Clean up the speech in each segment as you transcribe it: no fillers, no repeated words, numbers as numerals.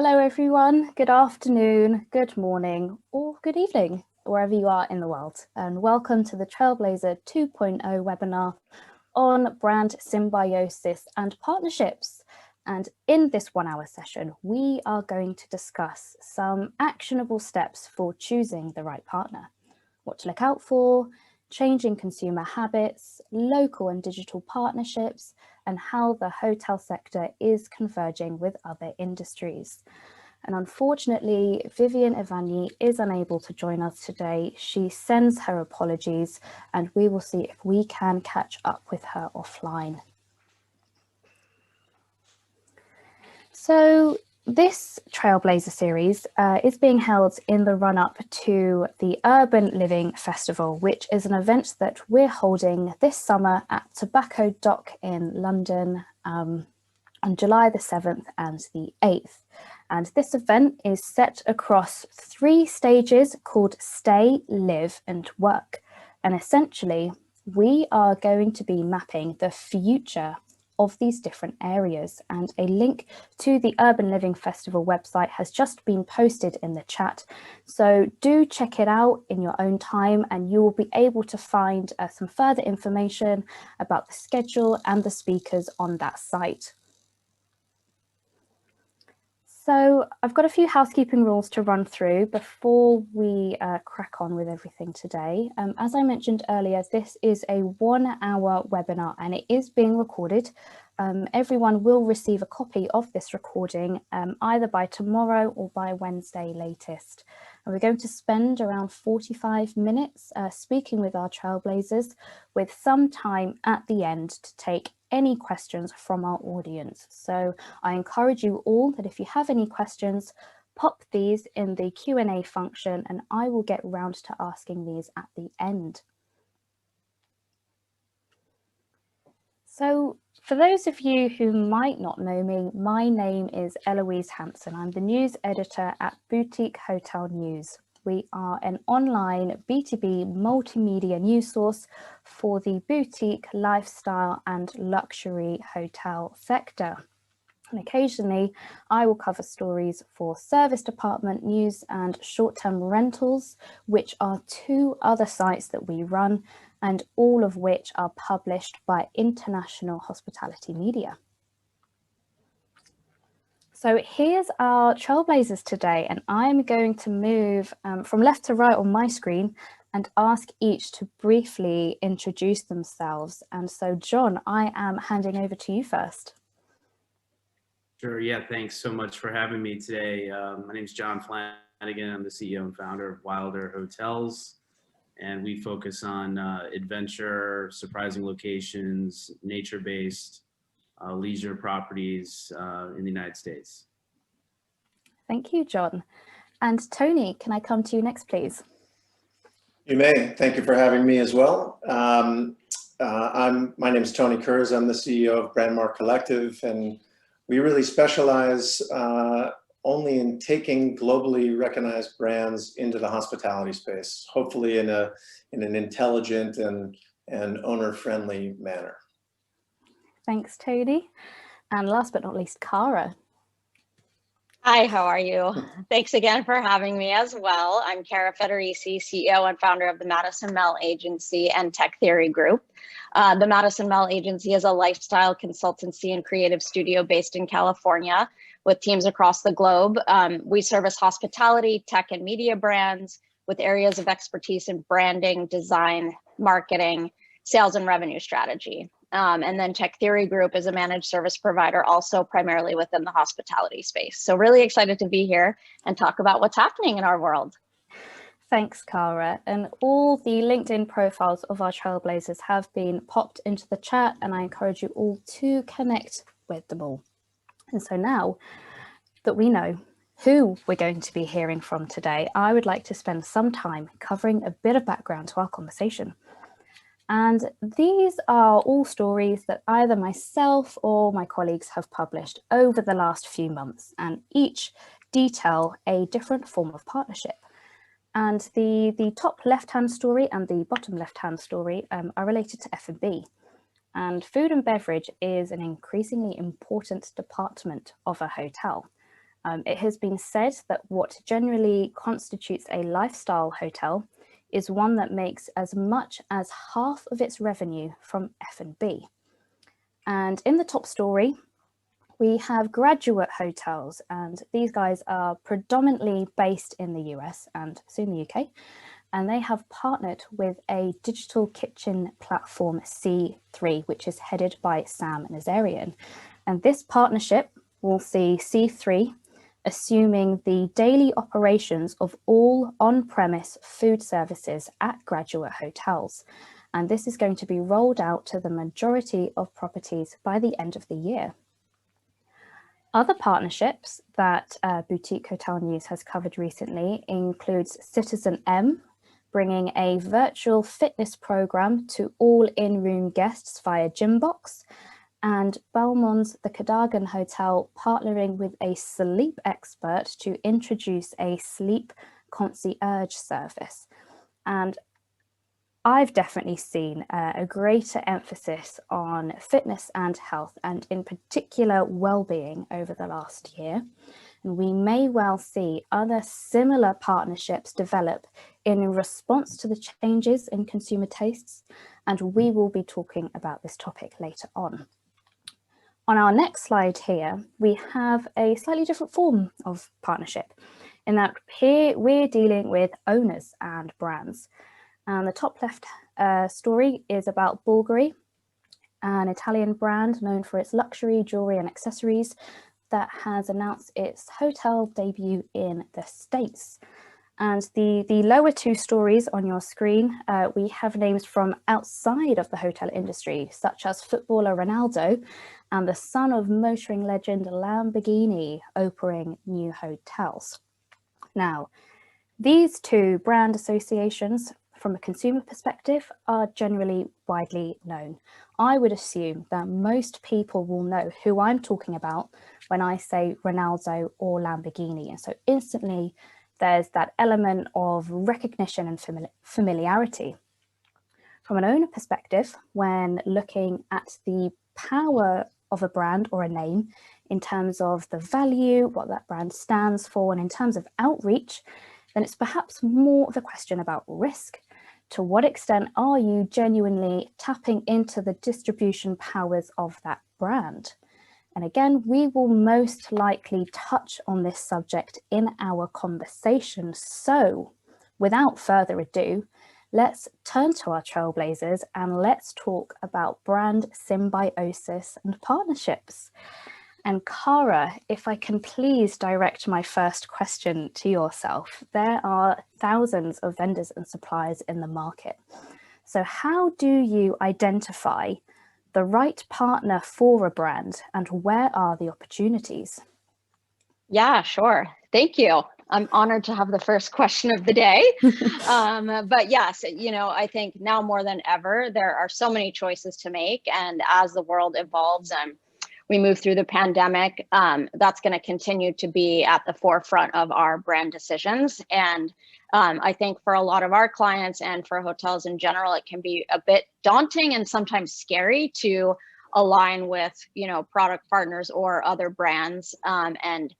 Hello everyone, good afternoon, good morning or good evening, wherever you are in the world, and welcome to the Trailblazer 2.0 webinar on brand symbiosis and partnerships. And in this 1 hour session, we are going to discuss some actionable steps for choosing the right partner, what to look out for, changing consumer habits, local and digital partnerships, and how the hotel sector is converging with other industries. And unfortunately, Vivien Ivanyi is unable to join us today. She sends her apologies, and we will see if we can catch up with her offline. So this Trailblazer series is being held in the run-up to the Urban Living Festival, which is an event that we're holding this summer at Tobacco Dock in London on July the 7th and the 8th. And this event is set across 3 stages called Stay, Live and Work. And essentially, we are going to be mapping the future of these different areas, and a link to the Urban Living Festival website has just been posted in the chat. So do check it out in your own time, and you will be able to find some further information about the schedule and the speakers on that site. So I've got a few housekeeping rules to run through before we crack on with everything today. As I mentioned earlier, this is a 1 hour webinar and it is being recorded. Everyone will receive a copy of this recording either by tomorrow or by Wednesday latest. And we're going to spend around 45 minutes speaking with our Trailblazers, with some time at the end to take any questions from our audience. So I encourage you all that if you have any questions, pop these in the Q&A function and I will get round to asking these at the end. So for those of you who might not know me, my name is Eloise Hanson. I'm the news editor at Boutique Hotel News. We are an online B2B multimedia news source for the boutique, lifestyle and luxury hotel sector. And occasionally I will cover stories for service department news and short-term rentals, which are 2 other sites that we run, and all of which are published by international hospitality media. So here's our Trailblazers today, and I'm going to move from left to right on my screen and ask each to briefly introduce themselves. And so John, I am handing over to you first. Sure, yeah, thanks so much for having me today. My name is John Flannigan. I'm the CEO and founder of Wylder Hotels, and we focus on adventure, surprising locations, nature-based, leisure properties in the United States. Thank you, John. And Tony, can I come to you next, please? You may. Thank you for having me as well. My name is Tony Kurz. I'm the CEO of Brandmark Collective, and we really specialize only in taking globally recognized brands into the hospitality space, hopefully in an intelligent and owner-friendly manner. Thanks, Tony. And last but not least, Cara. Hi, how are you? Thanks again for having me as well. I'm Cara Federici, CEO and founder of the Madison Melle Agency and Tech Theory Group. The Madison Melle Agency is a lifestyle consultancy and creative studio based in California with teams across the globe. We service hospitality, tech, and media brands with areas of expertise in branding, design, marketing, sales, and revenue strategy. And then Tech Theory Group is a managed service provider, also primarily within the hospitality space. So really excited to be here and talk about what's happening in our world. Thanks, Cara. And all the LinkedIn profiles of our Trailblazers have been popped into the chat, and I encourage you all to connect with them all. And so now that we know who we're going to be hearing from today, I would like to spend some time covering a bit of background to our conversation. And these are all stories that either myself or my colleagues have published over the last few months, and each detail a different form of partnership. And the top left-hand story and the bottom left-hand story are related to F&B. And food and beverage is an increasingly important department of a hotel. It has been said that what generally constitutes a lifestyle hotel is one that makes as much as half of its revenue from F&B. And in the top story, we have graduate hotels, and these guys are predominantly based in the US and soon the UK, and they have partnered with a digital kitchen platform, C3, which is headed by Sam Nazarian. And this partnership will see C3 assuming the daily operations of all on-premise food services at graduate hotels. And this is going to be rolled out to the majority of properties by the end of the year. Other partnerships that Boutique Hotel News has covered recently includes Citizen M, bringing a virtual fitness program to all in-room guests via Gymbox, and Belmont's The Cadogan Hotel partnering with a sleep expert to introduce a sleep concierge service. And I've definitely seen a greater emphasis on fitness and health, and in particular well-being, over the last year. And we may well see other similar partnerships develop in response to the changes in consumer tastes, and we will be talking about this topic later on. On our next slide here, we have a slightly different form of partnership, in that here we're dealing with owners and brands. And the top left story is about Bulgari, an Italian brand known for its luxury jewelry and accessories that has announced its hotel debut in the States. And the lower two stories on your screen, we have names from outside of the hotel industry, such as footballer Ronaldo and the son of motoring legend Lamborghini opening new hotels. Now, these two brand associations from a consumer perspective are generally widely known. I would assume that most people will know who I'm talking about when I say Ronaldo or Lamborghini. And so instantly there's that element of recognition and familiarity. From an owner perspective, when looking at the power of a brand or a name in terms of the value, what that brand stands for, and in terms of outreach, then it's perhaps more of a question about risk. To what extent are you genuinely tapping into the distribution powers of that brand? And again, we will most likely touch on this subject in our conversation. So without further ado, let's turn to our Trailblazers and let's talk about brand symbiosis and partnerships. And Cara, if I can please direct my first question to yourself. There are thousands of vendors and suppliers in the market. So how do you identify the right partner for a brand, and where are the opportunities? Yeah, sure. Thank you. I'm honored to have the first question of the day. But yes, you know, I think now more than ever, there are so many choices to make. And as the world evolves and we move through the pandemic, that's going to continue to be at the forefront of our brand decisions. And I think for a lot of our clients and for hotels in general, it can be a bit daunting and sometimes scary to align with, you know, product partners or other brands and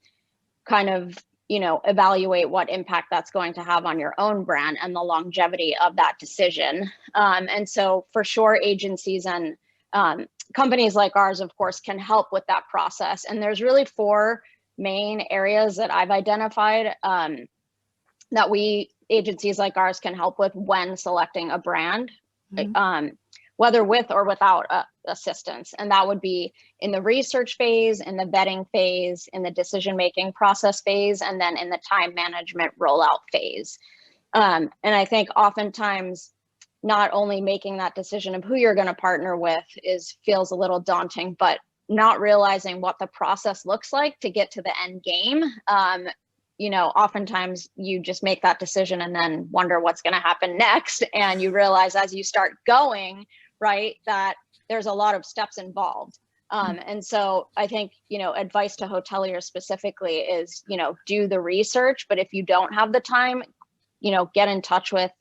kind of, you know, evaluate what impact that's going to have on your own brand and the longevity of that decision. And so for sure, agencies and companies like ours, of course, can help with that process. And there's really four main areas that I've identified that agencies like ours can help with when selecting a brand, whether with or without assistance. And that would be in the research phase, in the vetting phase, in the decision-making process phase, and then in the time management rollout phase. And I think oftentimes, not only making that decision of who you're going to partner with feels a little daunting, but not realizing what the process looks like to get to the end game. You know, oftentimes you just make that decision and then wonder what's going to happen next. And you realize as you start going, right, that there's a lot of steps involved. And so I think, you know, advice to hoteliers specifically is, you know, do the research, but if you don't have the time, you know, get in touch with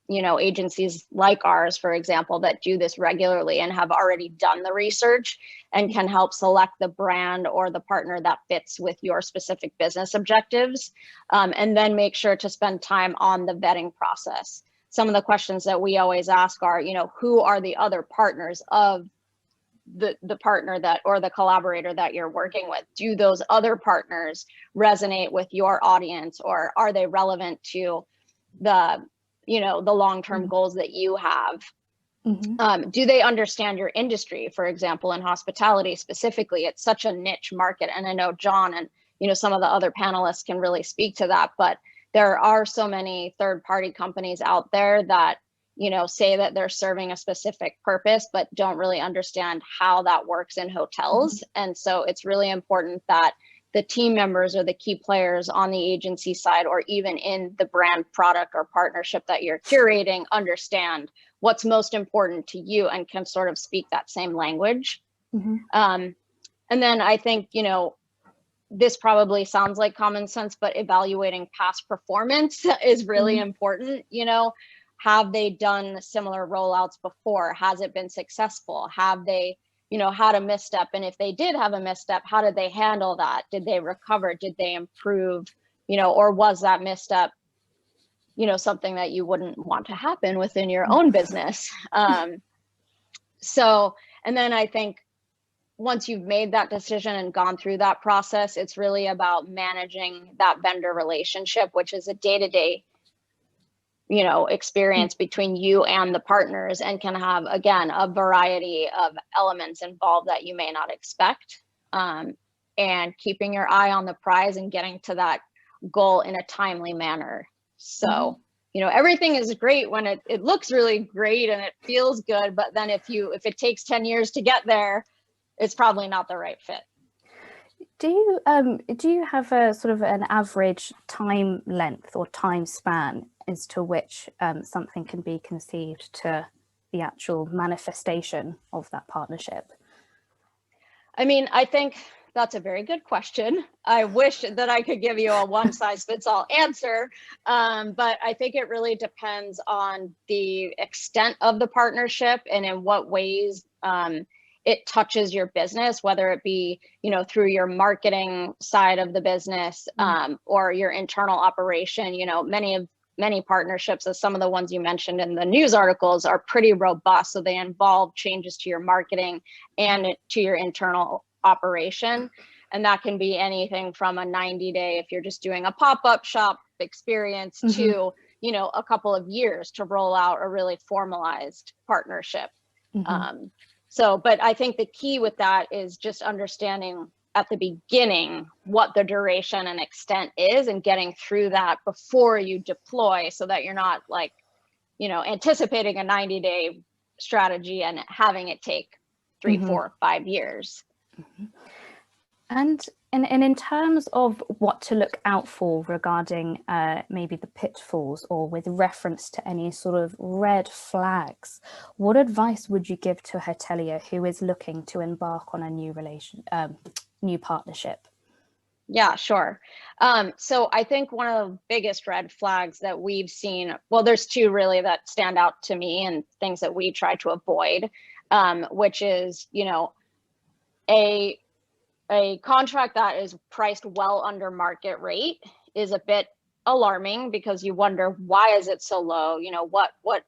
agencies like ours, for example, that do this regularly and have already done the research and can help select the brand or the partner that fits with your specific business objectives. And then make sure to spend time on the vetting process. Some of the questions that we always ask are, who are the other partners of the partner that, or the collaborator that you're working with? Do those other partners resonate with your audience, or are they relevant to the long-term goals that you have? Do they understand your industry? For example, in hospitality specifically, it's such a niche market. And I know John and, some of the other panelists can really speak to that, but there are so many third-party companies out there that, say that they're serving a specific purpose, but don't really understand how that works in hotels. And so it's really important that the team members or the key players on the agency side, or even in the brand, product, or partnership that you're curating, understand what's most important to you and can sort of speak that same language. And then I think, this probably sounds like common sense, but evaluating past performance is really important. Have they done similar rollouts before? Has it been successful? Have they had a misstep? And if they did have a misstep, how did they handle that? Did they recover? Did they improve? Or was that misstep, something that you wouldn't want to happen within your own business? And then I think once you've made that decision and gone through that process, it's really about managing that vendor relationship, which is a day-to-day experience between you and the partners, and can have, again, a variety of elements involved that you may not expect, and keeping your eye on the prize and getting to that goal in a timely manner. So, everything is great when it looks really great and it feels good, but then if it takes 10 years to get there, it's probably not the right fit. Do you have a sort of an average time length or time span as to which something can be conceived to the actual manifestation of that partnership? I mean, I think that's a very good question. I wish that I could give you a one-size-fits-all answer, but I think it really depends on the extent of the partnership and in what ways it touches your business, whether it be, through your marketing side of the business, or your internal operation. Many partnerships, as some of the ones you mentioned in the news articles, are pretty robust. So they involve changes to your marketing and to your internal operation. And that can be anything from a 90-day, if you're just doing a pop-up shop experience, to, a couple of years to roll out a really formalized partnership. But I think the key with that is just understanding at the beginning what the duration and extent is, and getting through that before you deploy, so that you're not anticipating a 90-day strategy and having it take 3, 4, 5 years. And in terms of what to look out for regarding maybe the pitfalls, or with reference to any sort of red flags, what advice would you give to a hotelier who is looking to embark on a new partnership? Yeah, sure. So I think one of the biggest red flags that we've seen, well, there's two really that stand out to me and things that we try to avoid, which is, a contract that is priced well under market rate is a bit alarming, because you wonder, why is it so low? What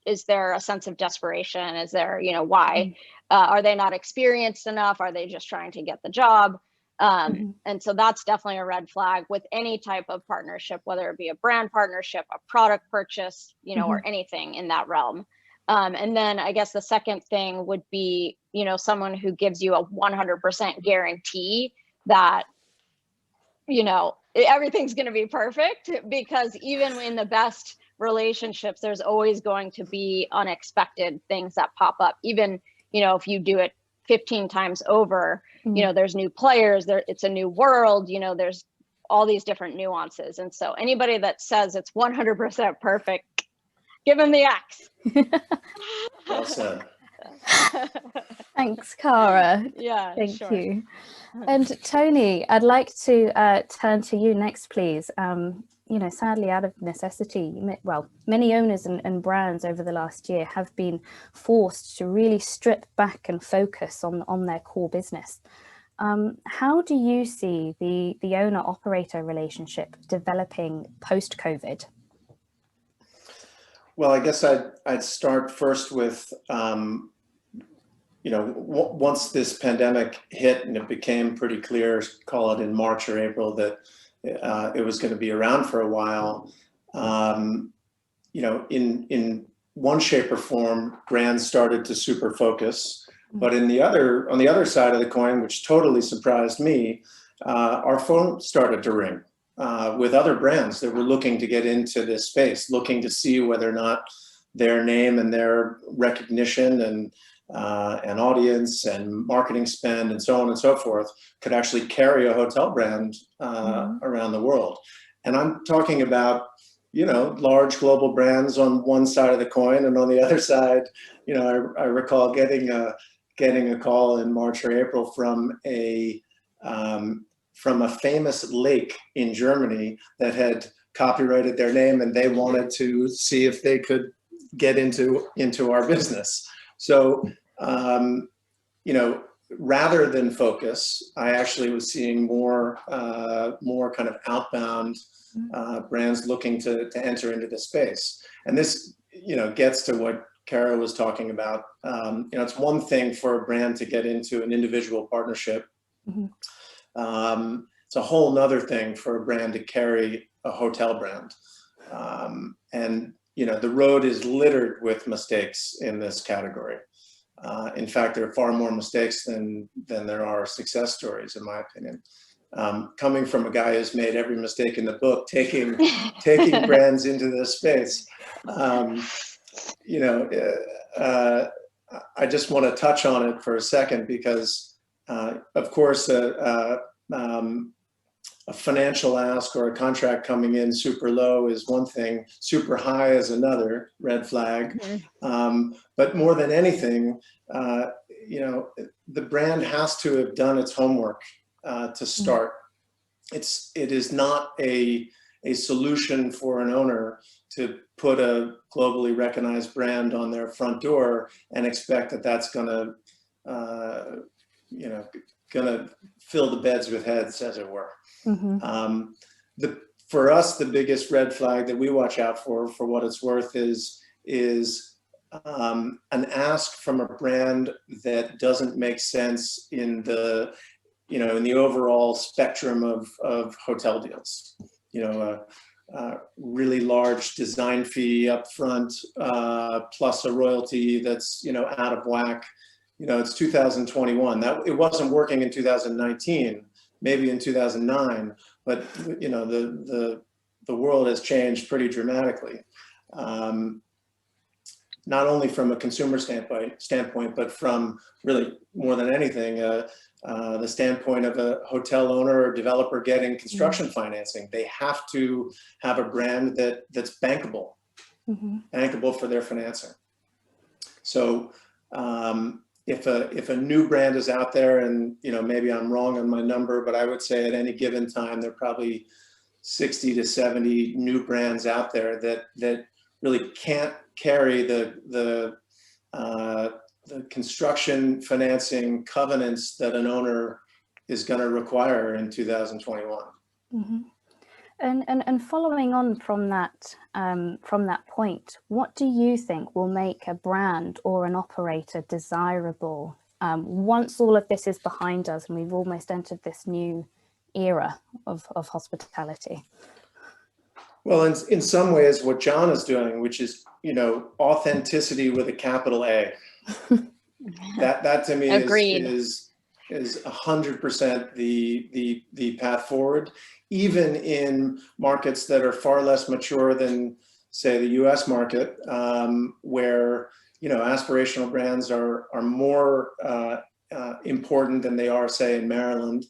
is there a sense of desperation? Is there, why? Are they not experienced enough? Are they just trying to get the job? And so that's definitely a red flag with any type of partnership, whether it be a brand partnership, a product purchase, or anything in that realm. And then I guess the second thing would be, someone who gives you a 100% guarantee that, everything's going to be perfect, because even in the best relationships, there's always going to be unexpected things that pop up. Even, if you do it 15 times over, there's new players, it's a new world, there's all these different nuances. And so anybody that says it's 100% perfect, give them the axe. Well said. Thanks, Cara. Yeah, Thank sure. you. And Tony, I'd like to turn to you next, please. sadly out of necessity. Well, many owners and brands over the last year have been forced to really strip back and focus on their core business. How do you see the owner-operator relationship developing post-COVID? Well, I guess I'd start first with, once this pandemic hit and it became pretty clear, call it in March or April, that it was going to be around for a while, in one shape or form, brands started to super focus. But on the other side of the coin, which totally surprised me, our phone started to ring with other brands that were looking to get into this space, looking to see whether or not their name and their recognition and audience and marketing spend and so on and so forth could actually carry a hotel brand around the world. And I'm talking about, large global brands on one side of the coin, and on the other side, I recall getting a call in March or April from a famous lake in Germany that had copyrighted their name, and they wanted to see if they could get into our business. So, rather than focus, I actually was seeing more kind of outbound brands looking to enter into the space. And this, gets to what Cara was talking about. It's one thing for a brand to get into an individual partnership. Mm-hmm. It's a whole nother thing for a brand to carry a hotel brand. And the road is littered with mistakes in this category. In fact, there are far more mistakes than there are success stories, in my opinion. Coming from a guy who's made every mistake in the book, taking brands into this space, I just want to touch on it for a second because, of course, a financial ask or a contract coming in super low is one thing, super high is another red flag. Mm-hmm. But more than anything, the brand has to have done its homework to start. Mm-hmm. It is not a solution for an owner to put a globally recognized brand on their front door and expect that that's gonna fill the beds with heads, as it were. Mm-hmm. For us, the biggest red flag that we watch out for what it's worth, is an ask from a brand that doesn't make sense in the overall spectrum of hotel deals. A really large design fee up front, plus a royalty that's out of whack. It's 2021. That it wasn't working in 2019, maybe in 2009, but the world has changed pretty dramatically. Not only from a consumer standpoint, but from really more than anything, the standpoint of a hotel owner or developer getting construction financing. They have to have a brand that's bankable, bankable for their financing. So if a new brand is out there, and maybe I'm wrong on my number, but I would say at any given time there are probably 60 to 70 new brands out there that really can't carry the construction financing covenants that an owner is going to require in 2021. Mm-hmm. And following on from that point, what do you think will make a brand or an operator desirable once all of this is behind us and we've almost entered this new era of hospitality? Well, in some ways, what John is doing, which is authenticity with a capital A, that to me is 100% the path forward. Even in markets that are far less mature than, say, the U.S. market, where aspirational brands are more important than they are, say, in Maryland.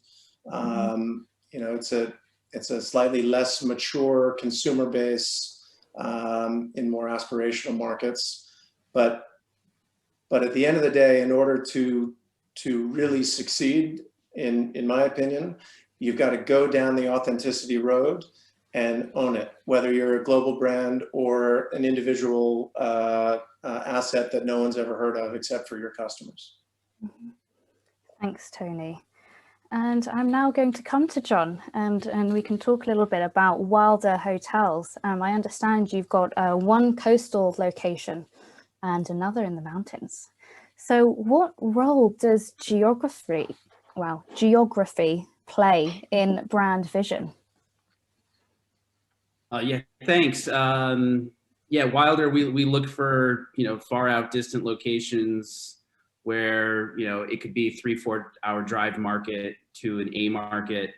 It's a slightly less mature consumer base in more aspirational markets, but at the end of the day, in order to really succeed, in my opinion, you've got to go down the authenticity road and own it, whether you're a global brand or an individual asset that no one's ever heard of except for your customers. Thanks, Tony. And I'm now going to come to John, and we can talk a little bit about Wylder Hotels. I understand you've got one coastal location and another in the mountains. So what role does geography play in brand vision? Yeah, thanks. Yeah, Wylder, we look for, far out distant locations where, it could be 3-4 hour drive market to an A market.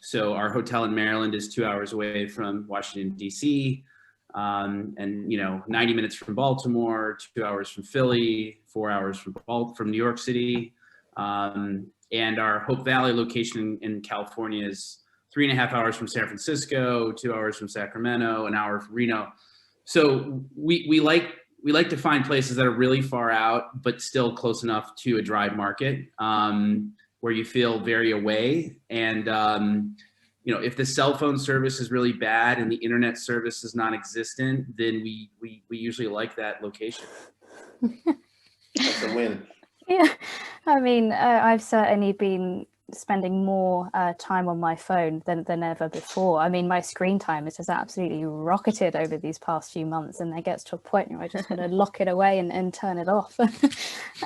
So our hotel in Maryland is 2 hours away from Washington, DC, and 90 minutes from Baltimore, 2 hours from Philly, 4 hours from New York City. And our Hope Valley location in California is 3.5 hours from San Francisco, 2 hours from Sacramento, an hour from Reno. So we like to find places that are really far out, but still close enough to a drive market, where you feel very away. And, if the cell phone service is really bad and the internet service is non-existent, then we usually like that location. That's a win. Yeah, I mean, I've certainly been spending more time on my phone than ever before. I mean, my screen time has absolutely rocketed over these past few months, and it gets to a point where I just want to lock it away and turn it off.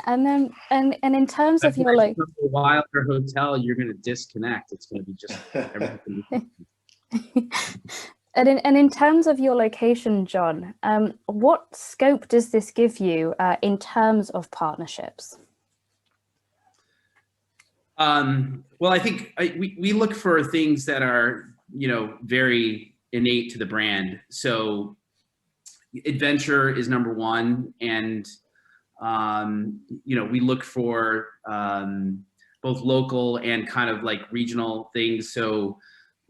And in terms of your Wylder hotel, you're going to disconnect. It's going to be just everything. And in terms of your location, John, what scope does this give you in terms of partnerships? Well, I think we look for things that are, very innate to the brand. So adventure is number one. And, we look for both local and kind of like regional things. So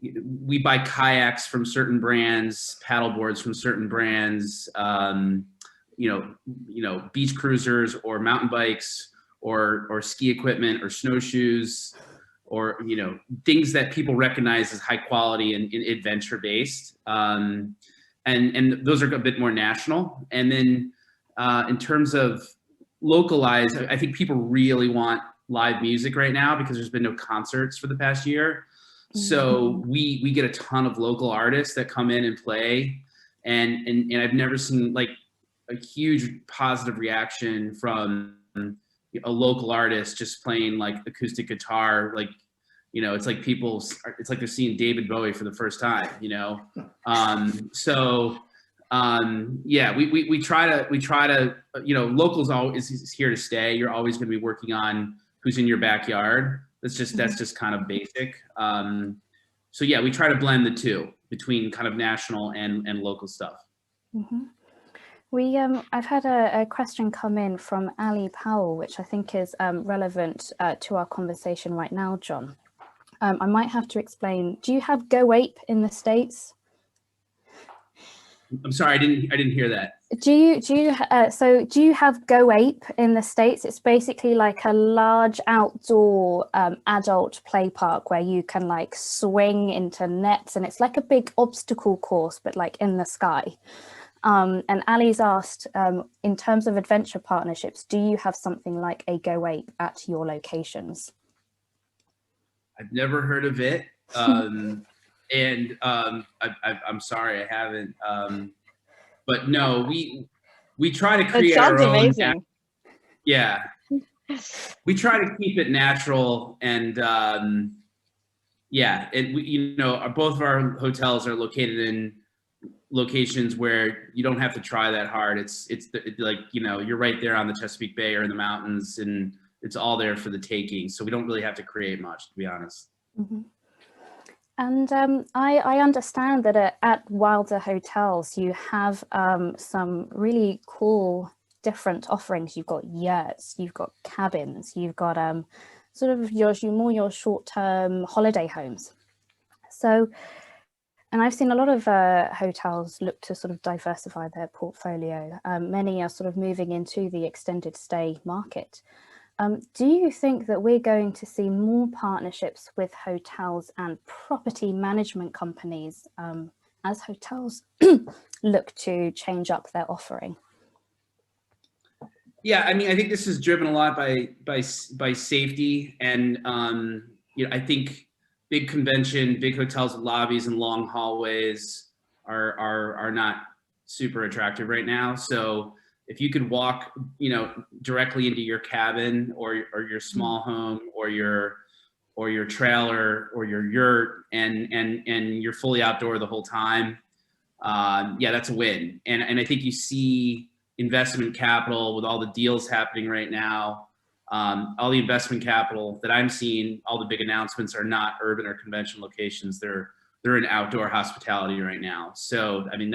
we buy kayaks from certain brands, paddle boards from certain brands, beach cruisers or mountain bikes, or ski equipment or snowshoes, or things that people recognize as high quality and adventure based, and those are a bit more national. And then in terms of localized, I think people really want live music right now because there's been no concerts for the past year. So we get a ton of local artists that come in and play, and I've never seen like a huge positive reaction from a local artist just playing like acoustic guitar. Like, it's like it's like they're seeing David Bowie for the first time, So yeah, we try to, locals always is here to stay. You're always going to be working on who's in your backyard. That's just kind of basic. So yeah, we try to blend the two between kind of national and local stuff. Mm-hmm. I've had a question come in from Ali Powell, which I think is relevant to our conversation right now, John. I might have to explain. Do you have Go Ape in the States? I'm sorry, I didn't hear that. Do you have Go Ape in the States? It's basically like a large outdoor adult play park where you can like swing into nets, and it's like a big obstacle course, but like in the sky. And Ali's asked, in terms of adventure partnerships, do you have something like a Go Ape at your locations? I've never heard of it. I'm sorry, I haven't. But no, we try to create our own. Amazing. Yeah, we try to keep it natural, and yeah, both of our hotels are located in locations where you don't have to try that hard. It's like, you're right there on the Chesapeake Bay or in the mountains, and it's all there for the taking. So we don't really have to create much, to be honest. Mm-hmm. And I understand that at Wylder Hotels, you have some really cool different offerings. You've got yurts, you've got cabins, you've got sort of your short-term holiday homes. So, and I've seen a lot of hotels look to sort of diversify their portfolio. Many are sort of moving into the extended stay market. Do you think that we're going to see more partnerships with hotels and property management companies as hotels look to change up their offering? Yeah, I mean, I think this is driven a lot by safety, and I think big hotels with lobbies and long hallways are not super attractive right now. So if you could walk, directly into your cabin or your small home or your trailer or your yurt, and you're fully outdoor the whole time, yeah, that's a win. And I think you see investment capital with all the deals happening right now. All the investment capital that I'm seeing, all the big announcements are not urban or convention locations. They're in outdoor hospitality right now. So, I mean,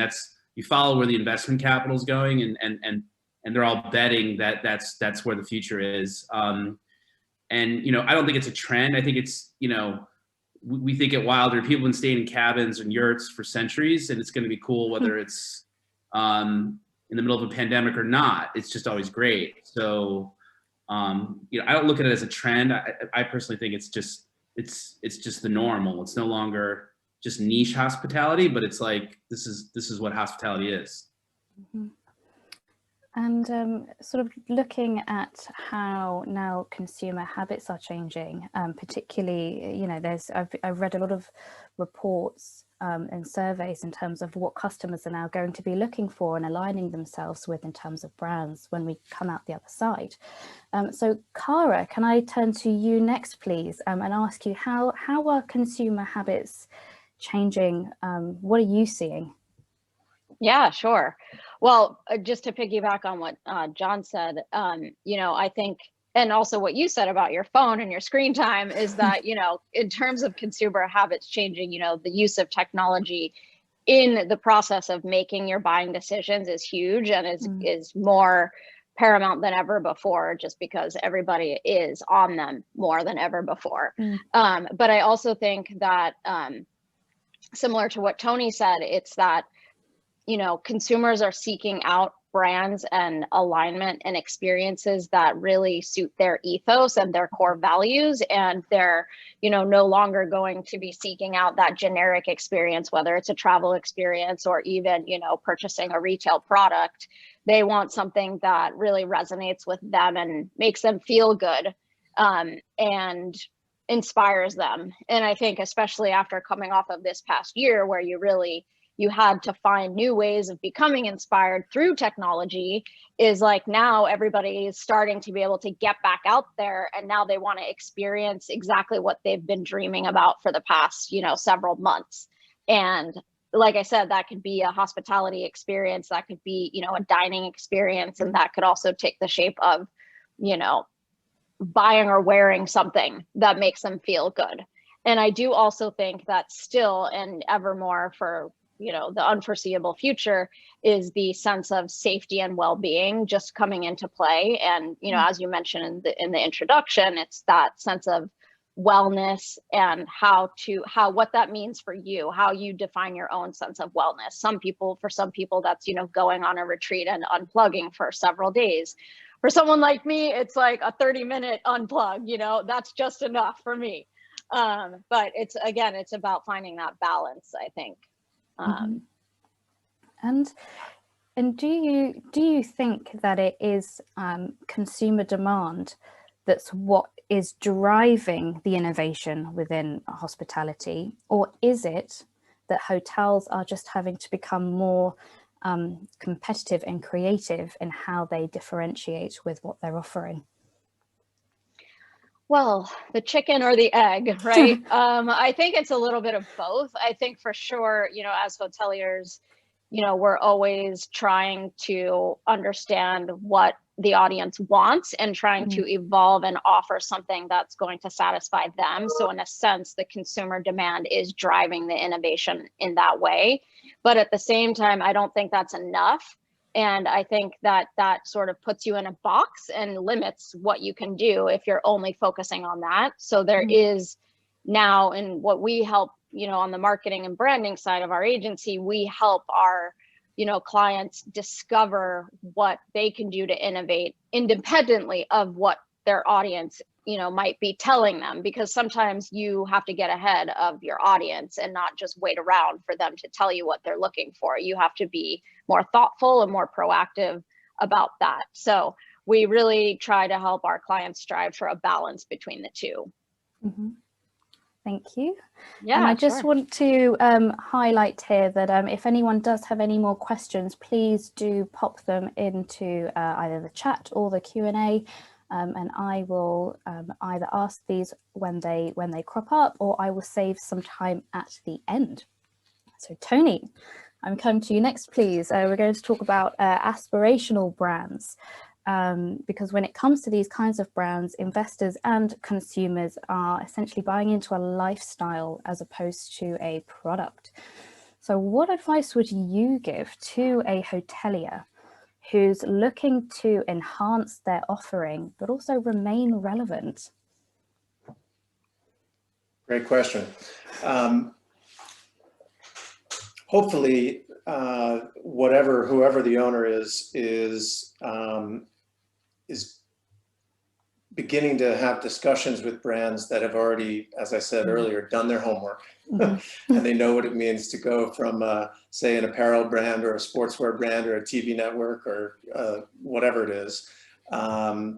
you follow where the investment capital is going, and they're all betting that that's where the future is. And, I don't think it's a trend. I think it's, we think at Wylder, people have been staying in cabins and yurts for centuries, and it's going to be cool whether it's in the middle of a pandemic or not. It's just always great. So, I don't look at it as a trend. I personally think it's just the normal. It's no longer just niche hospitality, but it's like this is what hospitality is. Mm-hmm. And sort of looking at how now consumer habits are changing, particularly, I've read a lot of reports and surveys in terms of what customers are now going to be looking for and aligning themselves with in terms of brands when we come out the other side. So Cara, can I turn to you next, please, and ask you how are consumer habits changing? What are you seeing? Yeah, sure. Well, just to piggyback on what John said, I think, and also what you said about your phone and your screen time, is that, in terms of consumer habits changing, the use of technology in the process of making your buying decisions is huge and is more paramount than ever before, just because everybody is on them more than ever before. But I also think that, similar to what Tony said, it's that consumers are seeking out brands and alignment and experiences that really suit their ethos and their core values. And they're, no longer going to be seeking out that generic experience, whether it's a travel experience or even, purchasing a retail product. They want something that really resonates with them and makes them feel good, and inspires them. And I think especially after coming off of this past year where you had to find new ways of becoming inspired through technology, is like now everybody is starting to be able to get back out there, and now they want to experience exactly what they've been dreaming about for the past, several months. And like I said, that could be a hospitality experience, that could be, a dining experience, and that could also take the shape of, buying or wearing something that makes them feel good. And I do also think that still, and ever more for the unforeseeable future, is the sense of safety and well-being just coming into play. And, as you mentioned in the introduction, it's that sense of wellness and what that means for you, how you define your own sense of wellness. For some people, that's, going on a retreat and unplugging for several days. For someone like me, it's like a 30-minute unplug, that's just enough for me. But it's about finding that balance, I think. And do you think that it is consumer demand that's what is driving the innovation within hospitality, or is it that hotels are just having to become more competitive and creative in how they differentiate with what they're offering? Well, the chicken or the egg, right? I think it's a little bit of both. I think for sure, as hoteliers, we're always trying to understand what the audience wants and trying to evolve and offer something that's going to satisfy them. So in a sense, the consumer demand is driving the innovation in that way. But at the same time, I don't think that's enough. And I think that sort of puts you in a box and limits what you can do if you're only focusing on that. So there is now, in what we help, on the marketing and branding side of our agency, we help our, clients discover what they can do to innovate independently of what their audience, you know, might be telling them, because sometimes you have to get ahead of your audience and not just wait around for them to tell you what they're looking for. You have to be more thoughtful and more proactive about that. So we really try to help our clients strive for a balance between the two. Mm-hmm. Thank you. Yeah, and I just sure. want to highlight here that if anyone does have any more questions, please do pop them into either the chat or the Q&A, and I will either ask these when they crop up, or I will save some time at the end. So Tony, I'm coming to you next, please. We're going to talk about aspirational brands. Because when it comes to these kinds of brands, investors and consumers are essentially buying into a lifestyle as opposed to a product. So what advice would you give to a hotelier who's looking to enhance their offering, but also remain relevant? Great question. Hopefully, whoever the owner is beginning to have discussions with brands that have already, as I said earlier, done their homework. Mm-hmm. And they know what it means to go from, say, an apparel brand or a sportswear brand or a TV network or whatever it is.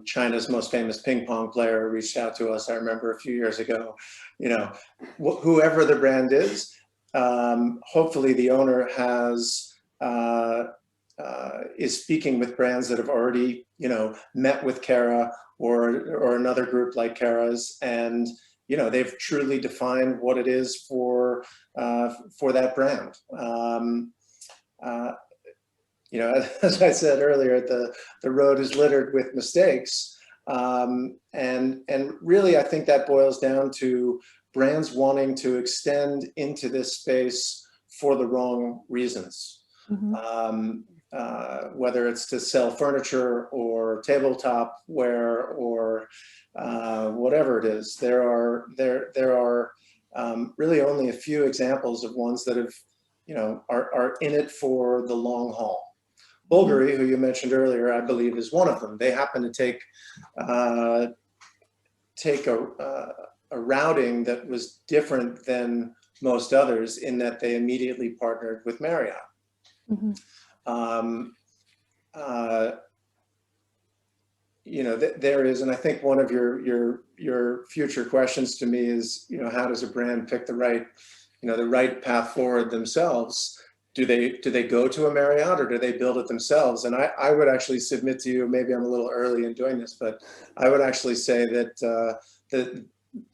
China's most famous ping pong player reached out to us, I remember a few years ago. You know, whoever the brand is, hopefully the owner is speaking with brands that have already, you know, met with Cara or another group like Cara's, and you know, they've truly defined what it is for that brand. You know, as I said earlier, the road is littered with mistakes, and really, I think that boils down to brands wanting to extend into this space for the wrong reasons. Mm-hmm. Whether it's to sell furniture or tabletop ware or whatever it is, there are really only a few examples of ones that have, you know, are in it for the long haul. Bulgari, who you mentioned earlier, I believe is one of them. They happen to take a routing that was different than most others in that they immediately partnered with Marriott. Mm-hmm. You know, there is, and I think one of your future questions to me is, you know, how does a brand pick the right path forward themselves? Do they go to a Marriott or do they build it themselves? And I would actually submit to you, maybe I'm a little early in doing this, but I would actually say that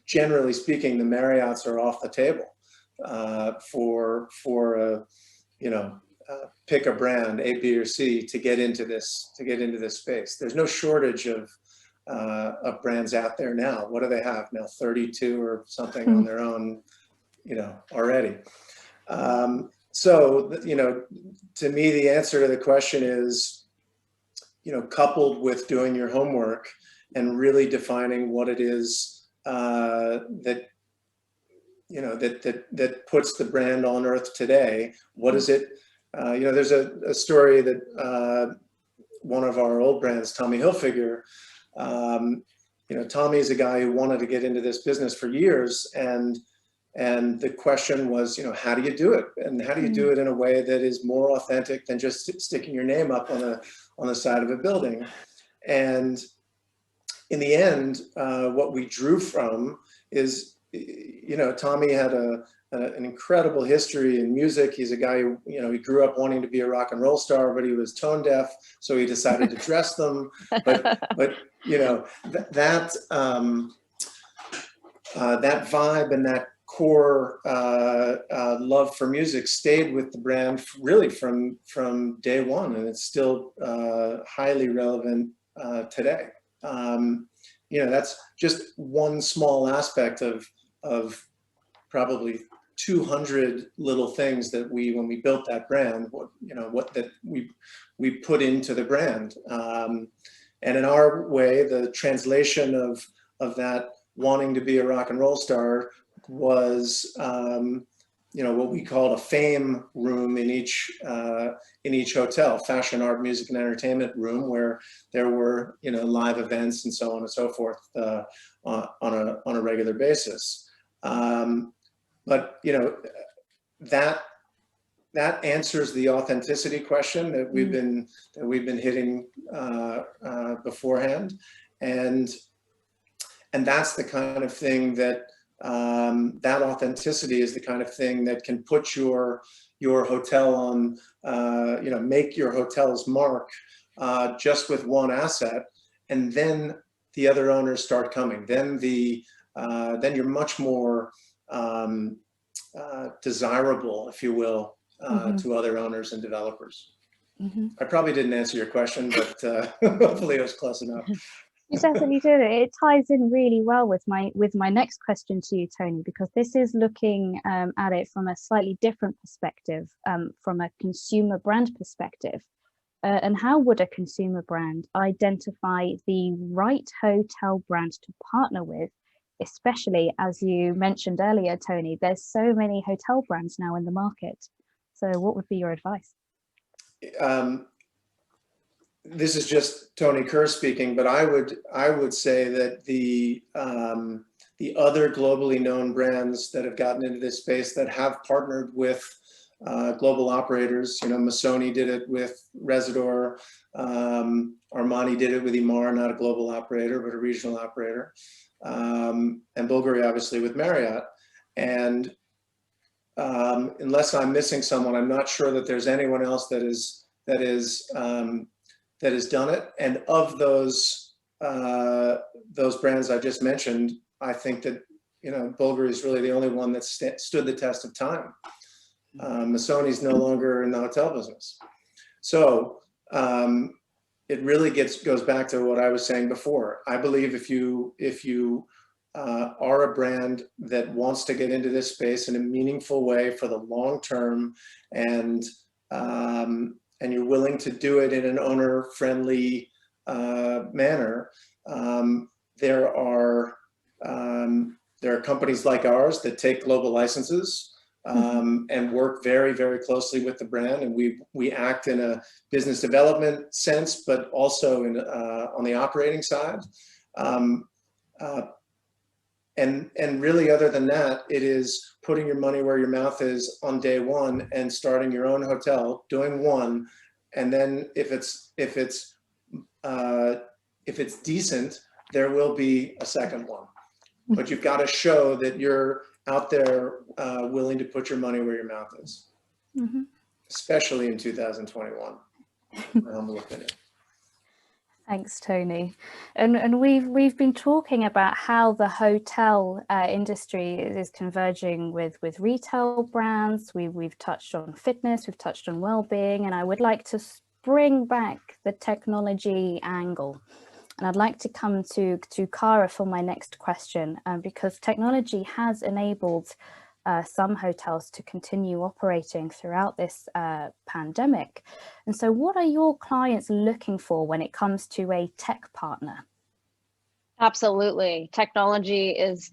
generally speaking, the Marriotts are off the table for you know, pick a brand, A, B, or C, to get into this space. There's no shortage of brands out there now. What do they have now? 32 or something on their own, you know, already. So, you know, to me, the answer to the question is, you know, coupled with doing your homework and really defining what it is that, you know, that puts the brand on earth today. What is it? You know, there's a story that one of our old brands, Tommy Hilfiger, you know, Tommy is a guy who wanted to get into this business for years, and the question was, you know, how do you do it? And how do you do it in a way that is more authentic than just sticking your name up on the side of a building? And in the end, what we drew from is, you know, Tommy had an incredible history in music. He's a guy who, you know, he grew up wanting to be a rock and roll star, but he was tone deaf, so he decided to dress them. But you know, that vibe and that core love for music stayed with the brand really from day one, and it's still highly relevant today. You know, that's just one small aspect of probably 200 little things that when we built that brand, that we put into the brand. And in our way, the translation of that wanting to be a rock and roll star was what we called a fame room in each hotel, fashion, art, music, and entertainment room, where there were live events and so on and so forth on a regular basis. But that answers the authenticity question that we've been hitting beforehand, and that's the kind of thing that that authenticity is the kind of thing that can put your hotel on, make your hotel's mark just with one asset, and then the other owners start coming. Then you're much more desirable, if you will, to other owners and developers. I probably didn't answer your question, but hopefully it was close enough. You definitely did it. It ties in really well with my next question to you, Tony, because this is looking at it from a slightly different perspective, from a consumer brand perspective. And how would a consumer brand identify the right hotel brand to partner with, especially as you mentioned earlier, Tony, there's so many hotel brands now in the market. So what would be your advice? This is just Tony Kurz speaking, but I would say that the other globally known brands that have gotten into this space that have partnered with global operators, Missoni did it with Residor, Armani did it with Emaar, not a global operator, but a regional operator, and Bulgari obviously with Marriott. And unless I'm missing someone, I'm not sure that there's anyone else that has done it. And of those brands I just mentioned, I think that Bulgari is really the only one that stood the test of time. Missoni's no longer in the hotel business, so it really goes back to what I was saying before. I believe if you are a brand that wants to get into this space in a meaningful way for the long term, and you're willing to do it in an owner-friendly manner, there are companies like ours that take global licenses and work very, very closely with the brand, and we act in a business development sense, but also on the operating side. And really, other than that, it is putting your money where your mouth is on day one and starting your own hotel, doing one, and then if it's decent, there will be a second one. But you've got to show that you're out there willing to put your money where your mouth is, especially in 2021. My humble opinion. Thanks, Tony. And we've been talking about how the hotel industry is converging with retail brands. We've touched on fitness, we've touched on well-being, and I would like to bring back the technology angle. And I'd like to come to Cara for my next question, because technology has enabled some hotels to continue operating throughout this pandemic. And so what are your clients looking for when it comes to a tech partner? Absolutely. Technology is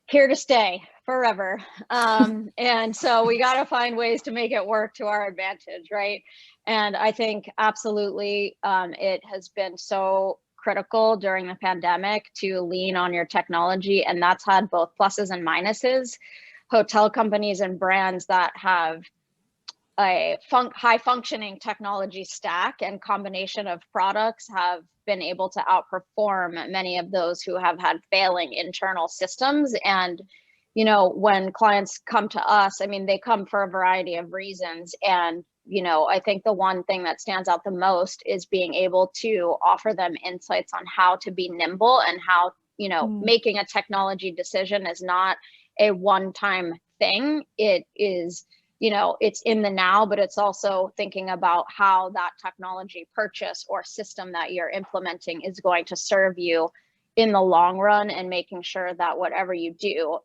here to stay forever. And so we got to find ways to make it work to our advantage, right? And I think absolutely it has been so critical during the pandemic to lean on your technology, and that's had both pluses and minuses. Hotel companies and brands that have a high functioning technology stack and combination of products have been able to outperform many of those who have had failing internal systems. And when clients come to us, I mean, they come for a variety of reasons, and I think the one thing that stands out the most is being able to offer them insights on how to be nimble, and how, making a technology decision is not a one-time thing. It is, it's in the now, but it's also thinking about how that technology purchase or system that you're implementing is going to serve you in the long run, and making sure that whatever you do,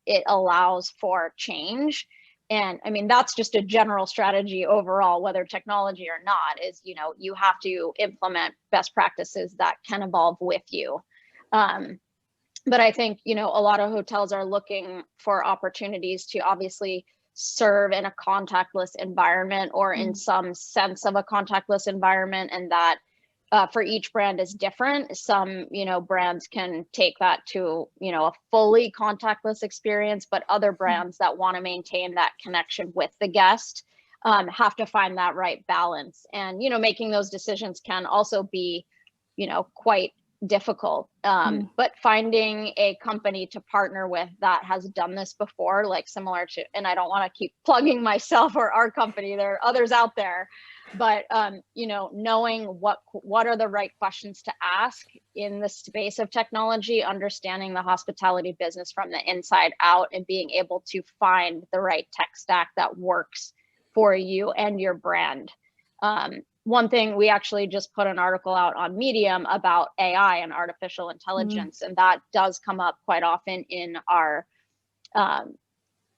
it allows for change. And I mean, that's just a general strategy overall, whether technology or not, is, you have to implement best practices that can evolve with you. But I think, you know, a lot of hotels are looking for opportunities to obviously serve in a contactless environment, or in some sense of a contactless environment, and that for each brand is different. Some, you know, brands can take that to, you know, a fully contactless experience, but other brands that want to maintain that connection with the guest have to find that right balance. And, you know, making those decisions can also be, you know, quite difficult. But finding a company to partner with that has done this before, like similar to, and I don't want to keep plugging myself or our company, there are others out there, but you know, knowing what are the right questions to ask in the space of technology, understanding the hospitality business from the inside out, and being able to find the right tech stack that works for you and your brand. One thing, we actually just put an article out on Medium about AI and artificial intelligence, and that does come up quite often in our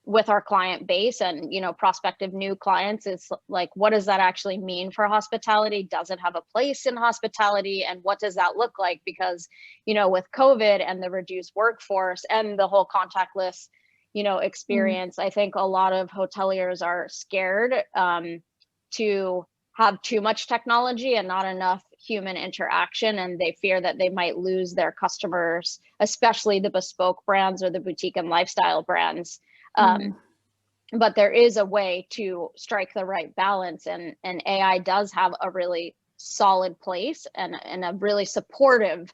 with our client base, and, you know, prospective new clients. It's like, what does that actually mean for hospitality? Does it have a place in hospitality? And what does that look like? Because, you know, with COVID and the reduced workforce and the whole contactless, you know, experience, I think a lot of hoteliers are scared to have too much technology and not enough human interaction, and they fear that they might lose their customers, especially the bespoke brands or the boutique and lifestyle brands. But there is a way to strike the right balance, and AI does have a really solid place and a really supportive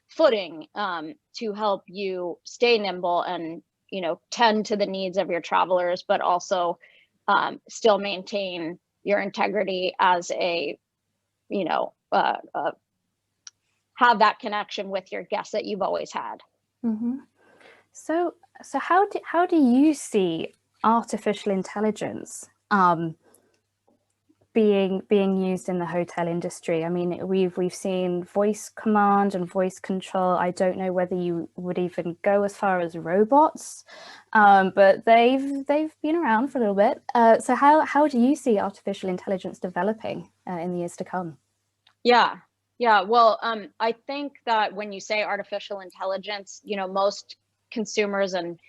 footing to help you stay nimble and, you know, tend to the needs of your travelers, but also still maintain your integrity as a, you know, have that connection with your guests that you've always had. So how do you see artificial intelligence being used in the hotel industry? I mean, we've seen voice command and voice control. I don't know whether you would even go as far as robots, but they've been around for a little bit. So how do you see artificial intelligence developing in the years to come? Yeah. Well, I think that when you say artificial intelligence, you know, most consumers and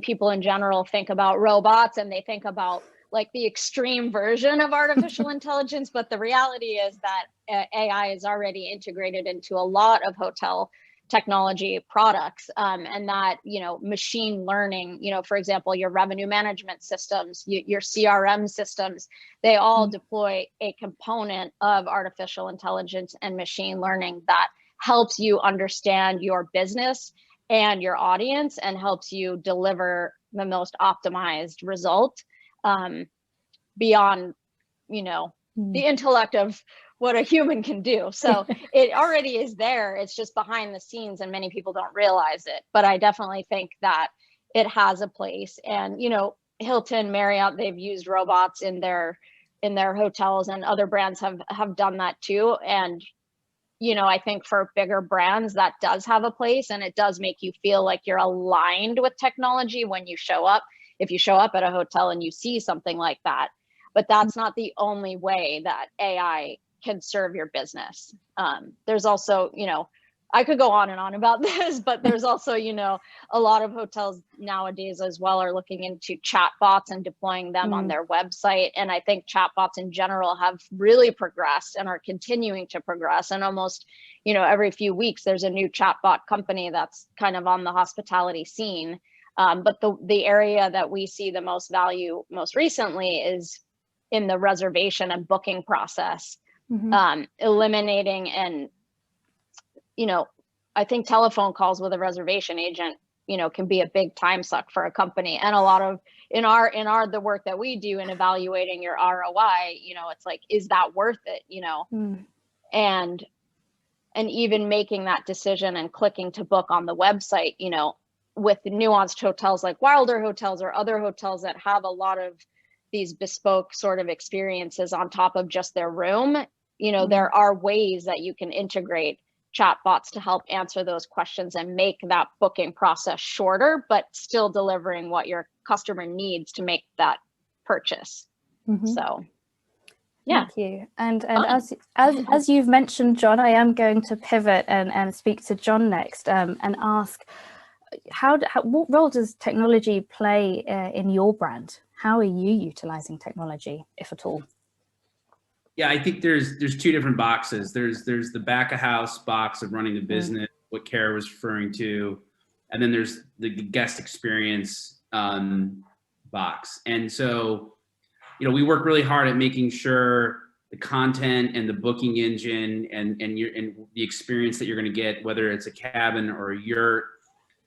people in general think about robots, and they think about like the extreme version of artificial intelligence. But the reality is that AI is already integrated into a lot of hotel technology products, and that, you know, machine learning, you know, for example, your revenue management systems, your CRM systems, they all deploy a component of artificial intelligence and machine learning that helps you understand your business and your audience, and helps you deliver the most optimized result beyond, you know, the intellect of what a human can do. So it already is there. It's just behind the scenes, and many people don't realize it. But I definitely think that it has a place. And, you know, Hilton, Marriott, they've used robots in their hotels, and other brands have done that too. And, you know, I think for bigger brands that does have a place, and it does make you feel like you're aligned with technology when you show up. If you show up at a hotel and you see something like that, but that's not the only way that AI can serve your business. There's also, you know, I could go on and on about this, but there's also, you know, a lot of hotels nowadays as well are looking into chatbots and deploying them on their website. And I think chatbots in general have really progressed and are continuing to progress. And almost, you know, every few weeks, there's a new chatbot company that's kind of on the hospitality scene. But the area that we see the most value most recently is in the reservation and booking process, eliminating, and, you know, I think telephone calls with a reservation agent, you know, can be a big time suck for a company. And a lot of in the work that we do in evaluating your ROI, you know, it's like, is that worth it? You know, and even making that decision and clicking to book on the website, you know, with nuanced hotels like Wylder hotels or other hotels that have a lot of these bespoke sort of experiences on top of just their room, you know, there are ways that you can integrate chatbots to help answer those questions and make that booking process shorter, but still delivering what your customer needs to make that purchase. So, yeah. Thank you. And as you've mentioned, John, I am going to pivot and speak to John next, and ask, what role does technology play in your brand? How are you utilizing technology, if at all? Yeah, I think there's two different boxes. There's the back of house box of running the business, what Cara was referring to, and then there's the guest experience box. And so, we work really hard at making sure the content and the booking engine and the experience that you're going to get, whether it's a cabin or a yurt.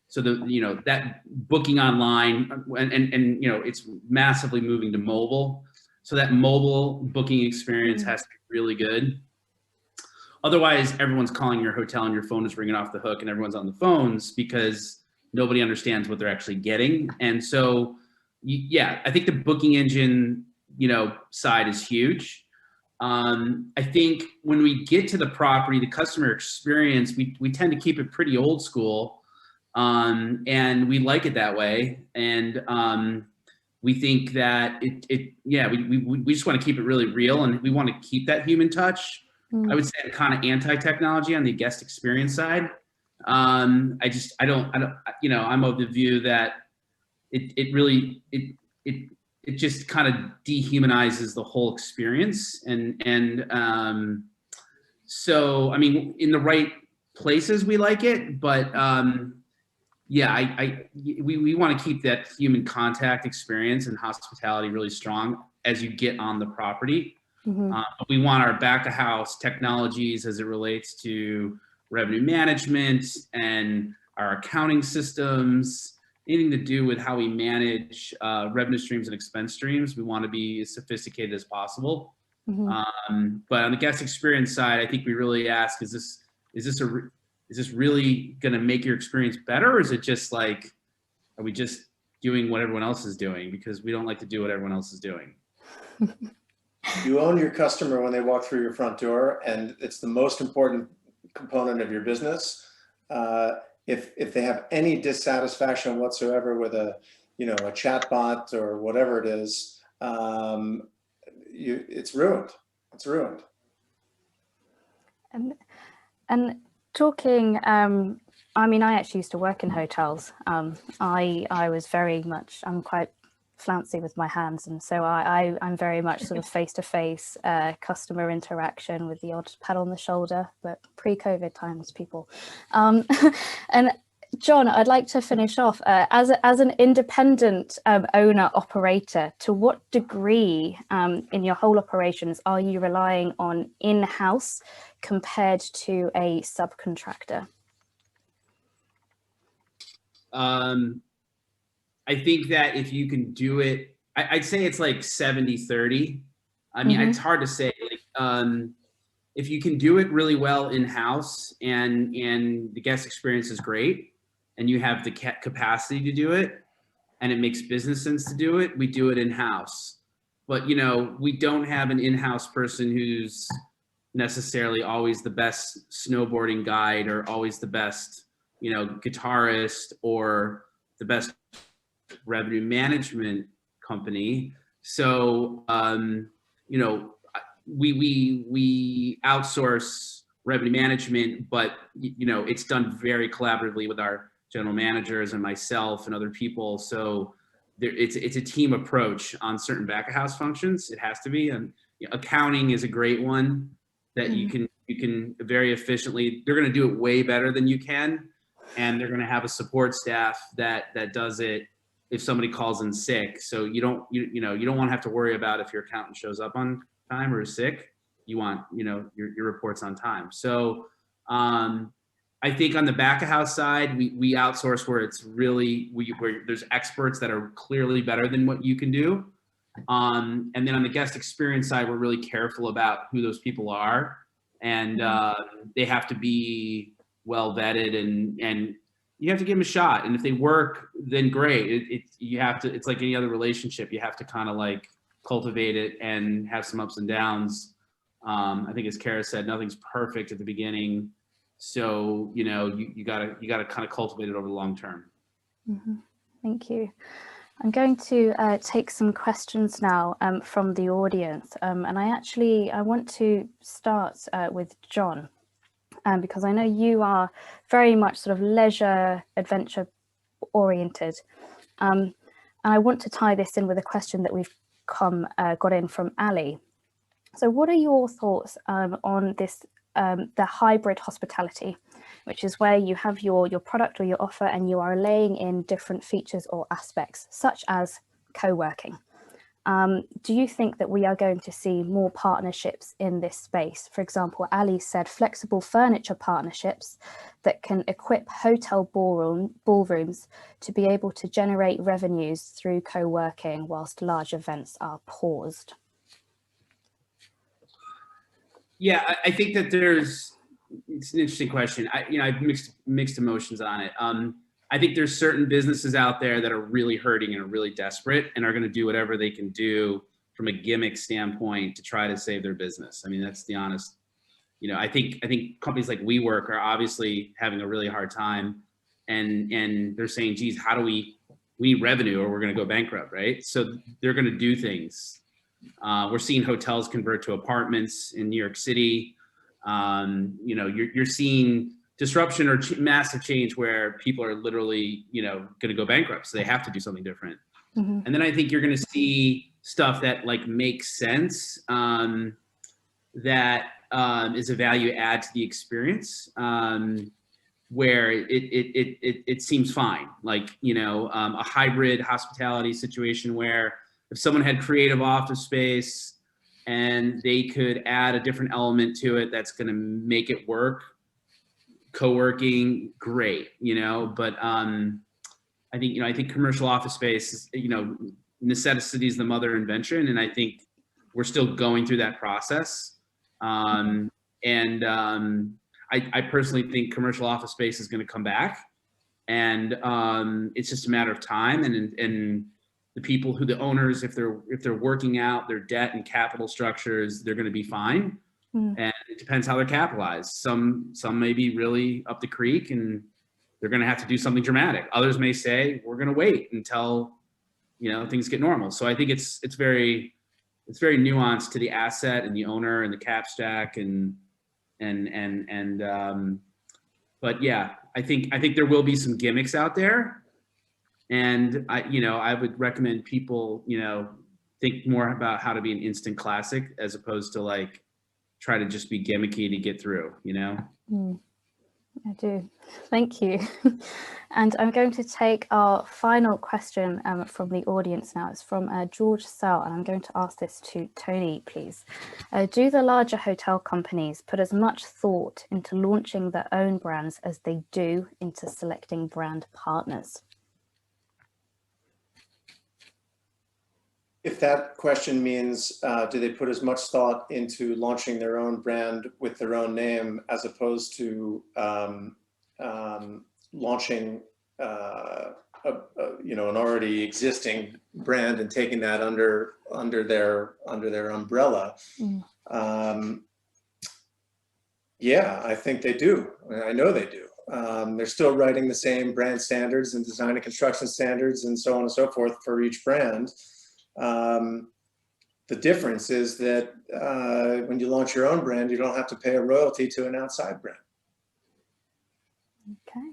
So that booking online and it's massively moving to mobile. So that mobile booking experience has to be really good. Otherwise, everyone's calling your hotel and your phone is ringing off the hook and everyone's on the phones because nobody understands what they're actually getting. And so, I think the booking engine, side is huge. I think when we get to the property, the customer experience, we tend to keep it pretty old school. And we like it that way. And we think that we just want to keep it really real and we want to keep that human touch. I would say I'm kind of anti-technology on the guest experience side. I'm of the view that it just kind of dehumanizes the whole experience. So, I mean, in the right places, we like it, but we want to keep that human contact experience and hospitality really strong as you get on the property. But we want our back of house technologies as it relates to revenue management and our accounting systems, anything to do with how we manage revenue streams and expense streams. We want to be as sophisticated as possible. But on the guest experience side, I think we really ask, is this really going to make your experience better? Or is it just like, are we just doing what everyone else is doing? Because we don't like to do what everyone else is doing. You own your customer when they walk through your front door, and it's the most important component of your business. If they have any dissatisfaction whatsoever with a chat bot or whatever it is, it's ruined. It's ruined. And talking, I mean, I actually used to work in hotels. I was very much, I'm quite flouncy with my hands, and so I'm very much sort of face-to-face customer interaction with the odd pat on the shoulder, but pre-COVID times, people. And John, I'd like to finish off as an independent owner operator. To what degree in your whole operations are you relying on in-house compared to a subcontractor? I think that if you can do it, I'd say it's like 70-30. I mean, it's hard to say. Like, if you can do it really well in-house and the guest experience is great and you have the capacity to do it and it makes business sense to do it, we do it in-house. But, we don't have an in-house person who's necessarily always the best snowboarding guide or always the best, guitarist or the best revenue management company. So, we outsource revenue management, but it's done very collaboratively with our general managers and myself and other people. So it's a team approach on certain back of house functions. It has to be. And accounting is a great one that you can very efficiently. They're going to do it way better than you can, and they're going to have a support staff that does it if somebody calls in sick. So you don't want to have to worry about if your accountant shows up on time or is sick. You want, your reports on time. So I think on the back of house side, we outsource where it's really, where there's experts that are clearly better than what you can do. And then on the guest experience side, we're really careful about who those people are. And they have to be well vetted and you have to give them a shot. And if they work, then great. It's like any other relationship. You have to kind of like cultivate it and have some ups and downs. I think as Cara said, nothing's perfect at the beginning. So, you gotta kind of cultivate it over the long term. Thank you. I'm going to take some questions now from the audience. And I want to start with John. Because I know you are very much sort of leisure adventure oriented. And I want to tie this in with a question that we've got in from Ali. So what are your thoughts on this, the hybrid hospitality, which is where you have your product or your offer and you are laying in different features or aspects, such as co-working? Do you think that we are going to see more partnerships in this space? For example, Ali said flexible furniture partnerships that can equip hotel ballrooms to be able to generate revenues through co-working whilst large events are paused. Yeah, I think that it's an interesting question. I've mixed emotions on it. I think there's certain businesses out there that are really hurting and are really desperate and are going to do whatever they can do from a gimmick standpoint to try to save their business. I mean, that's the honest, I think companies like WeWork are obviously having a really hard time, and they're saying, geez, how do we need revenue or we're going to go bankrupt, right? So they're going to do things. We're seeing hotels convert to apartments in New York City. You're seeing disruption or massive change where people are literally, going to go bankrupt. So they have to do something different. Mm-hmm. And then I think you're going to see stuff that like makes sense, that is a value add to the experience, where it seems fine. Like, a hybrid hospitality situation where if someone had creative office space and they could add a different element to it that's going to make it work, co-working, great, but I think commercial office space is, necessity is the mother of invention, and I think we're still going through that process. I personally think commercial office space is going to come back, and it's just a matter of time. And the people the owners, if they're working out their debt and capital structures, they're going to be fine. And it depends how they're capitalized. Some may be really up the creek and they're going to have to do something dramatic. Others may say, we're going to wait until, things get normal. So I think it's very nuanced to the asset and the owner and the cap stack but yeah, I think there will be some gimmicks out there. And I would recommend people, think more about how to be an instant classic as opposed to like try to just be gimmicky to get through, I do. Thank you. And I'm going to take our final question from the audience now. It's from George Sell, and I'm going to ask this to Tony, please. Do the larger hotel companies put as much thought into launching their own brands as they do into selecting brand partners? If that question means, do they put as much thought into launching their own brand with their own name as opposed to launching an already existing brand and taking that under their umbrella? Yeah, I think they do. I know they do. They're still writing the same brand standards and design and construction standards and so on and so forth for each brand. The difference is that when you launch your own brand, you don't have to pay a royalty to an outside brand. Okay.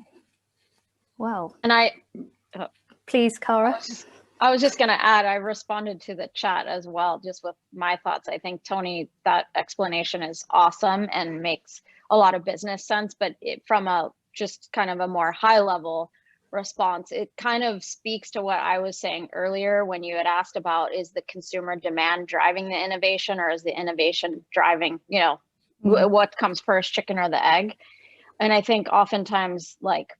Well, and please, Cara. I was just going to add, I responded to the chat as well, just with my thoughts. I think, Tony, that explanation is awesome and makes a lot of business sense, but from a just kind of a more high level response, it kind of speaks to what I was saying earlier when you had asked about, is the consumer demand driving the innovation, or is the innovation driving, what comes first, chicken or the egg? And I think oftentimes, like,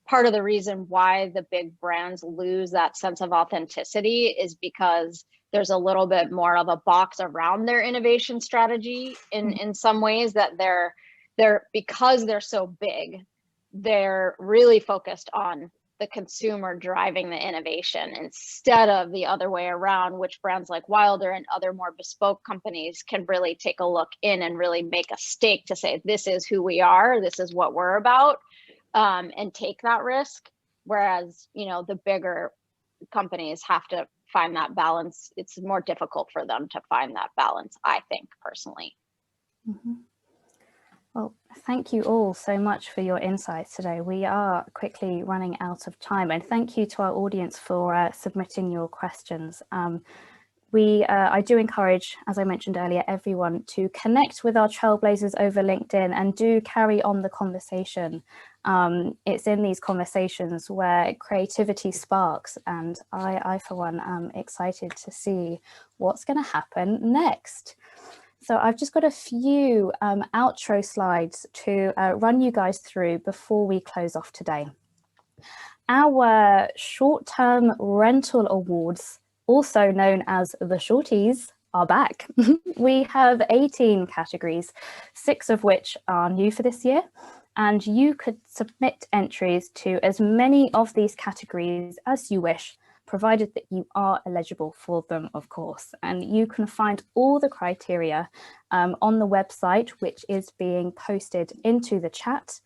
part of the reason why the big brands lose that sense of authenticity is because there's a little bit more of a box around their innovation strategy in some ways, that they're because they're so big, they're really focused on the consumer driving the innovation instead of the other way around, which brands like Wylder and other more bespoke companies can really take a look in and really make a stake to say, this is who we are, this is what we're about, and take that risk. Whereas, the bigger companies have to find that balance. It's more difficult for them to find that balance, I think, personally. Mm-hmm. Well, thank you all so much for your insights today. We are quickly running out of time, and thank you to our audience for submitting your questions. I do encourage, as I mentioned earlier, everyone to connect with our Trailblazers over LinkedIn and do carry on the conversation. It's in these conversations where creativity sparks, and I for one, am excited to see what's going to happen next. So I've just got a few outro slides to run you guys through before we close off today. Our short-term rental awards, also known as the shorties, are back. We have 18 categories, 6 of which are new for this year, and you could submit entries to as many of these categories as you wish, provided that you are eligible for them, of course. And you can find all the criteria on the website, which is being posted into the chat.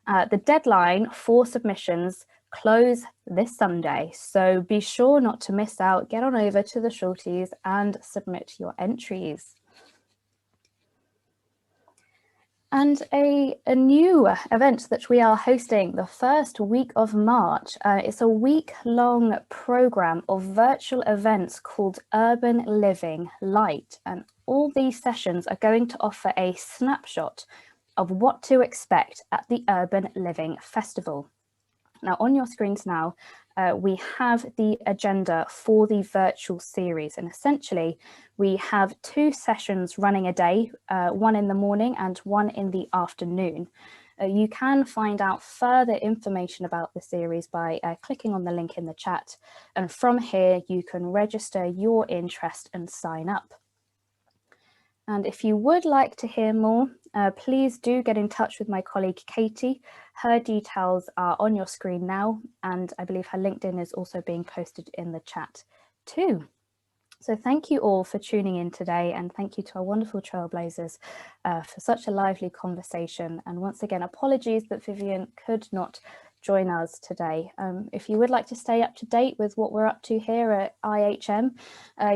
The deadline for submissions close this Sunday, so be sure not to miss out. Get on over to the shorties and submit your entries. And a new event that we are hosting the first week of March. It's a week-long program of virtual events called Urban Living Light. And all these sessions are going to offer a snapshot of what to expect at the Urban Living Festival. Now, on your screens now, we have the agenda for the virtual series, and essentially we have 2 sessions running a day, one in the morning and one in the afternoon. You can find out further information about the series by clicking on the link in the chat, and from here you can register your interest and sign up. And if you would like to hear more, please do get in touch with my colleague Katie. Her details are on your screen now, and I believe her LinkedIn is also being posted in the chat too. So thank you all for tuning in today, and thank you to our wonderful Trailblazers for such a lively conversation. And once again, apologies that Vivien could not join us today. If you would like to stay up to date with what we're up to here at IHM,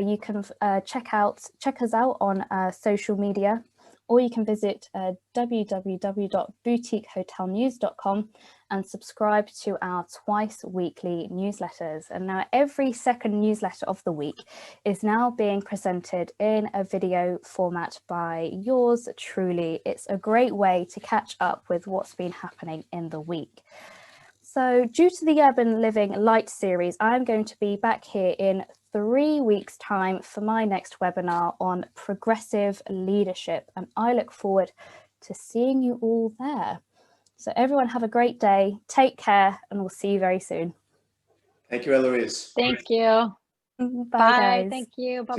you can check us out on social media, or you can visit www.boutiquehotelnews.com and subscribe to our twice weekly newsletters. And now every second newsletter of the week is now being presented in a video format by yours truly. It's a great way to catch up with what's been happening in the week. So due to the Urban Living Light series, I'm going to be back here in 3 weeks' time for my next webinar on progressive leadership, and I look forward to seeing you all there. So everyone have a great day, take care, and we'll see you very soon. Thank you, Eloise. Thank you. Bye, Bye. guys. Thank you. Bye.